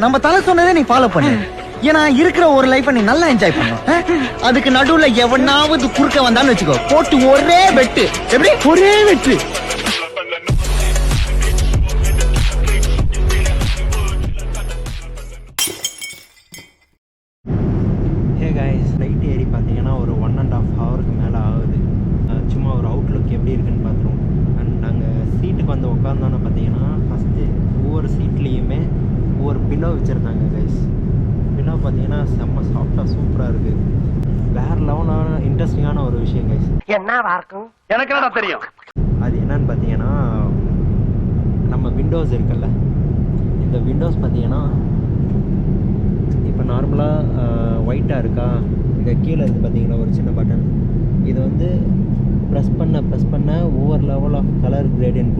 நம்ம தலை சொன்னதே நீ ஃபாலோ பண்ணு. ஏன்னா இருக்கிற ஒரு லைஃபை நீ நல்லா என்ஜாய் பண்ணும். அதுக்கு நடுவுல எவனாவது குறுக்க வந்தான்னு வச்சுக்கோ, போட்டு ஒரே வெட்டு. எப்படி ஒரே வெட்டு. ஹே கைஸ், ஃப்ளைட் ஏறி பார்த்தீங்கன்னா ஒரு 1.5 ஹவருக்கு மேலே ஆகுது. சும்மா ஒரு அவுட்லுக் எப்படி இருக்குன்னு பார்த்துருவோம். அண்ட் நாங்கள் சீட்டுக்கு வந்து உட்காந்தோன்னு பார்த்தீங்கன்னா ஃபஸ்ட்டு ஒவ்வொரு சீட்லேயுமே ஒவ்வொரு பில்லோ வச்சுருந்தாங்க கைஸ். பில்லோ பார்த்தீங்கன்னா செம்ம சாஃப்டாக சூப்பராக இருக்குது. வேறு லெவலான இன்ட்ரெஸ்டிங்கான ஒரு விஷயம் கைஸ். என்ன இருக்கும் எனக்கு என்ன தெரியும். அது என்னன்னு பார்த்தீங்கன்னா, நம்ம விண்டோஸ் இருக்குல்ல, இந்த விண்டோஸ் பார்த்தீங்கன்னா இப்போ நார்மலாக ஒயிட்டாக இருக்கா, இங்கே கீழே இருக்குது பார்த்தீங்கன்னா ஒரு சின்ன பட்டன். இது வந்து ப்ரெஸ் பண்ண ஒவ்வொரு லெவல் ஆஃப் கலர் கிரேடியன்ட்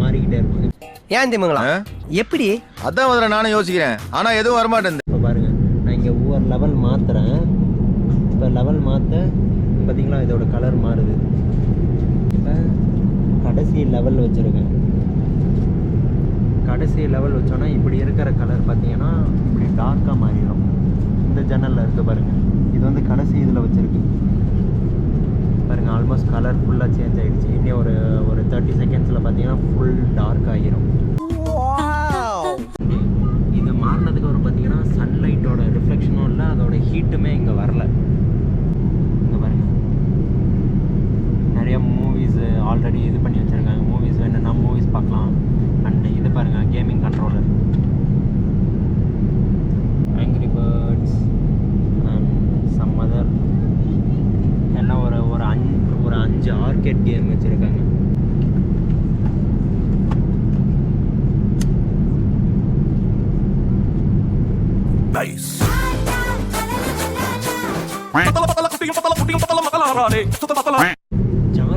மாறிக்கிட்டே இருக்கும். ஏன் தெரியுங்களா எப்படி? அதான் முதல்ல நானும் யோசிக்கிறேன், ஆனால் எதுவும் வரமாட்டேன். இப்போ பாருங்கள், நான் இங்கே ஒவ்வொரு லெவல் மாற்றுறேன். இப்போ லெவல் மாற்ற பார்த்தீங்களா இதோட கலர் மாறுது. இப்போ கடைசி லெவல் வச்சுருக்கேன். கடைசி லெவல் வச்சோன்னா இப்படி இருக்கிற கலர் பார்த்தீங்கன்னா இப்படி டார்க்காக மாறிடும். இந்த ஜன்னலில் இருக்குது பாருங்கள், இது வந்து கடைசி இதில் வச்சுருக்கு பாருங்கள். ஆல்மோஸ்ட் கலர் ஃபுல்லாக சேஞ்ச் ஆகிடுச்சு. இன்னும் ஒரு 30 செகண்ட்ஸில் பார்த்தீங்கன்னா ஃபுல் டார்க் ஆகிரும். இது மாறினதுக்கு அப்புறம் பார்த்தீங்கன்னா சன்லைட்டோட ரிஃப்ளெக்ஷனும் இல்லை, அதோட ஹீட்டுமே இங்கே வரல. இங்கே பாருங்கள், நிறையா மூவிஸ் ஆல்ரெடி இது பண்ணி வச்சுருக்காங்க. மூவிஸ் வேணும்னா மூவிஸ் பார்க்கலாம். அண்ட் இது பாருங்கள், gaming controller, Angry Birds and some other எல்லாம் ஒரு 5 ஆர்கேட் கேம் வச்சுருக்காங்க.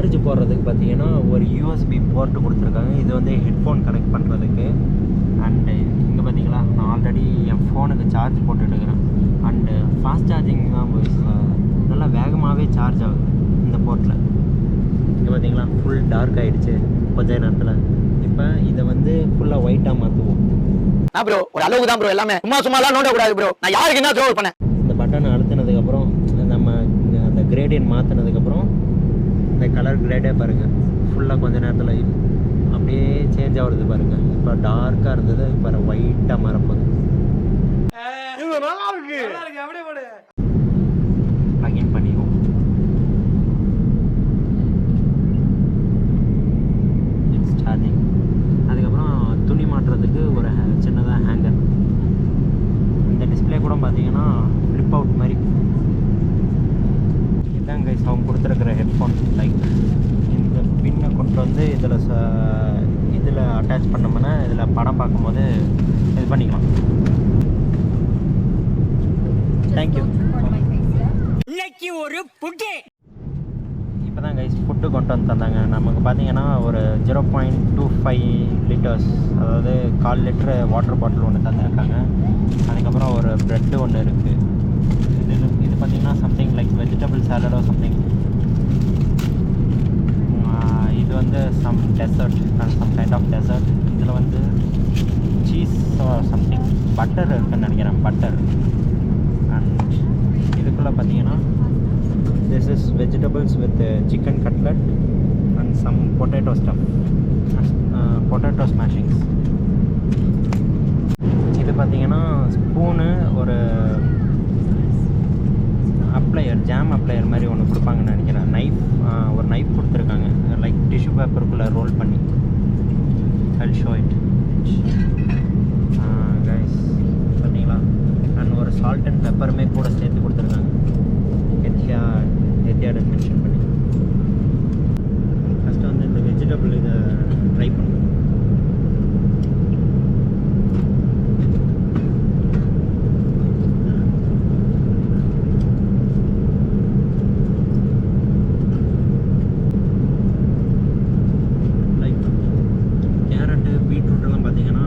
சார்ஜ் போடுறதுக்கு பார்த்தீங்கன்னா ஒரு யூஎஸ்பி போர்ட்டு கொடுத்துருக்காங்க. இது வந்து ஹெட்ஃபோன் கனெக்ட் பண்ணுறதுக்கு. அண்டு இங்கே பார்த்தீங்களா, நான் ஆல்ரெடி என் ஃபோனுக்கு சார்ஜ் போட்டுட்டுருக்கிறேன். அண்டு ஃபாஸ்ட் சார்ஜிங் தான் நல்லா வேகமாகவே சார்ஜ் ஆகுது இந்த போர்ட்டில். இங்கே பார்த்தீங்களா ஃபுல் டார்க் ஆகிடுச்சு கொஞ்ச நேரத்தில். இப்போ இதை வந்து ஃபுல்லாக ஒயிட்டாக மாற்றுவோம். ப்ரோ ஒரு அளவுக்கு தான் ப்ரோ, எல்லாமே சும்மாலாம் நோண்ட கூடாது ப்ரோ. நான் யாருக்கு என்ன த்ரோ பண்ணேன். இந்த பட்டனை அழுத்தினதுக்கப்புறம் நம்ம அந்த கிரேடியன்ட் மாற்றினதுக்கப்புறம் இந்த கலர் கிரேடே பாருங்கள் ஃபுல்லாக கொஞ்ச நேரத்தில் அப்படியே சேஞ்ச் ஆகுறது பாருங்கள். இப்போ டார்க்காக இருந்தது, இப்போ ஒயிட்டாக மாறப்போகுது. ப்ளக்இன் பண்ணிடுவோம். It's charging. அதுக்கப்புறம் துணி மாட்டுறதுக்கு ஒரு சின்னதாக ஹேங்கர். இந்த டிஸ்பிளே கூட பார்த்தீங்கன்னா ஃப்ளிப் அவுட் மாதிரி. இதுதான் கைஸ் அவங்க கொடுத்துருக்குற ஹெட்ஃபோன். லைக் இந்த பின்னை கொண்டு வந்து இதில் அட்டாச் பண்ணோம்னா இதில் படம் பார்க்கும்போது இது பண்ணிக்கலாம். தேங்க்யூ. இன்னைக்கு ஒரு புட்டு. இப்போ தான் கைஸ் ஃபுட்டு கொண்டு வந்து தந்தாங்க. நமக்கு பார்த்தீங்கன்னா ஒரு 0.25 லிட்டர்ஸ், அதாவது 1/4 லிட்டரு வாட்டர் பாட்டில் ஒன்று தந்துருக்காங்க. அதுக்கப்புறம் ஒரு ப்ரெட்டு ஒன்று இருக்குது. இது பார்த்தீங்கன்னா சம்திங் லைக் வெஜிடபிள் சாலடோ சம்திங். இது வந்து some dessert and some kind of dessert. இதில் வந்து சீஸ் சம்திங் பட்டர் இருக்குதுன்னு நினைக்கிறேன், பட்டர். அண்ட் இதுக்குள்ளே பார்த்தீங்கன்னா this is vegetables with chicken cutlet and some potato stuff, potato smashings. இது பார்த்தீங்கன்னா ஸ்பூனு, ஒரு அப்ளையர், ஜாம் அப்ளையர் மாதிரி ஒன்று கொடுப்பாங்கன்னு நினைக்கிறேன். ஒரு நைஃப் கொடுத்துருக்காங்க, லைக் டிஷ்யூ பேப்பருக்குள்ளே ரோல் பண்ணி. I'll show it. கைஸ் பார்த்தீங்களா, அண்ட் ஒரு சால்ட் அண்ட் பெப்பருமே கூட சேர்த்து கொடுத்துருக்காங்க. எத்தியாட் மென்ஷன் பண்ணி. ஃபஸ்ட்டு வந்து இந்த வெஜிடபிள் இதை ட்ரை பண்ணுறேன். லைக் கேரட்டு பீட்ரூட்டெல்லாம் பார்த்தீங்கன்னா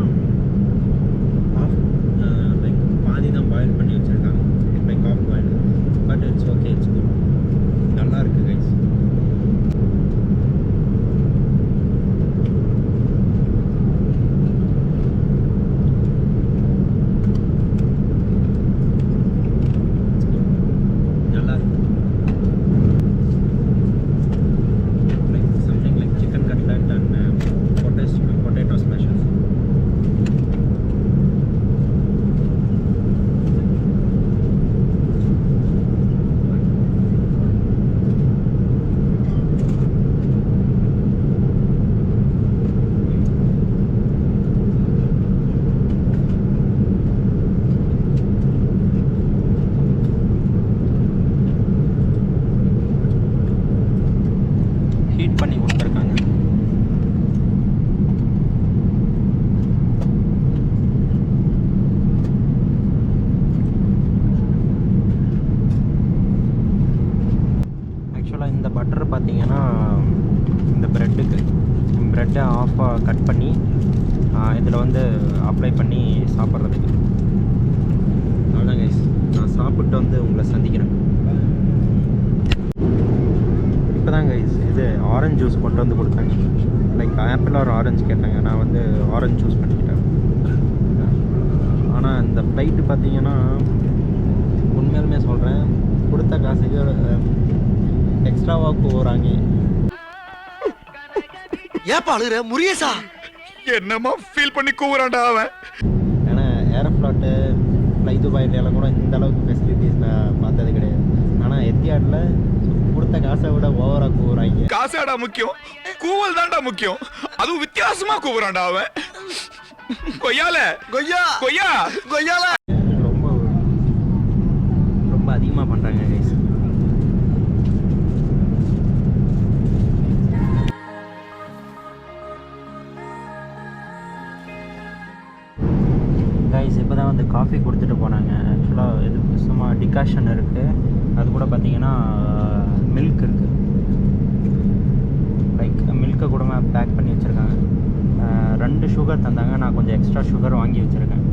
பார்த்தீங்கன்னா இந்த ப்ரெட்டை ஆஃபாக கட் பண்ணி இதில் வந்து அப்ளை பண்ணி சாப்பிட்றதுக்கு. அவ்வளோதான் கைஸ், நான் சாப்பிட்டு வந்து உங்களை சந்திக்கிறேன். இப்போ தான் கைஸ் இது ஆரஞ்சு ஜூஸ் கொண்டு வந்து கொடுத்தாங்க. லைக் ஆப்பிள் ஒரு ஆரஞ்சு கேட்டாங்க, நான் வந்து ஆரஞ்சு ஜூஸ் பண்ணிக்கிட்டேன். ஆனால் இந்த ஃப்ளைட்டு பார்த்தீங்கன்னா உண்மையாலுமே சொல்கிறேன், கொடுத்த காசுக்கு எக்ஸ்ட்ராவாக போகிறாங்க. ஏப்பா அழுகிற முரியசா? என்னமா ஃபீல் பண்ணி கூவுறான்டா அவன். ஏன்னா ஏரோஃப்ளாட்டு துபாயிலெல்லாம் கூட இந்த அளவுக்கு ஃபெசிலிட்டிஸ் நான் பார்த்தது கிடையாது. ஆனால் எத்தியாடில் கொடுத்த காசை விட ஓவராக கூவுறாங்க. காசாடா முக்கியம், கூவல் தான்டா முக்கியம். அதுவும் வித்தியாசமா கூவுறான்டா அவன். கொய்யால கொய்யா கொய்யா கொய்யால ரொம்ப ரொம்ப அதிகமாக பண்ணுறாங்க கைஸ். கைஸ் இப்போ தான் வந்து காஃபி கொடுத்துட்டு போனாங்க. ஆக்சுவலாக இது சும்மா டிகாஷன் இருக்குது, அது கூட பார்த்தீங்கன்னா மில்க் இருக்குது. லைக் மில்க்கை கூட பேக் பண்ணி வச்சுருக்காங்க. 2 சுகர் தந்தாங்க, நான் கொஞ்சம் எக்ஸ்ட்ரா சுகர் வாங்கி வச்சுருக்கேன்.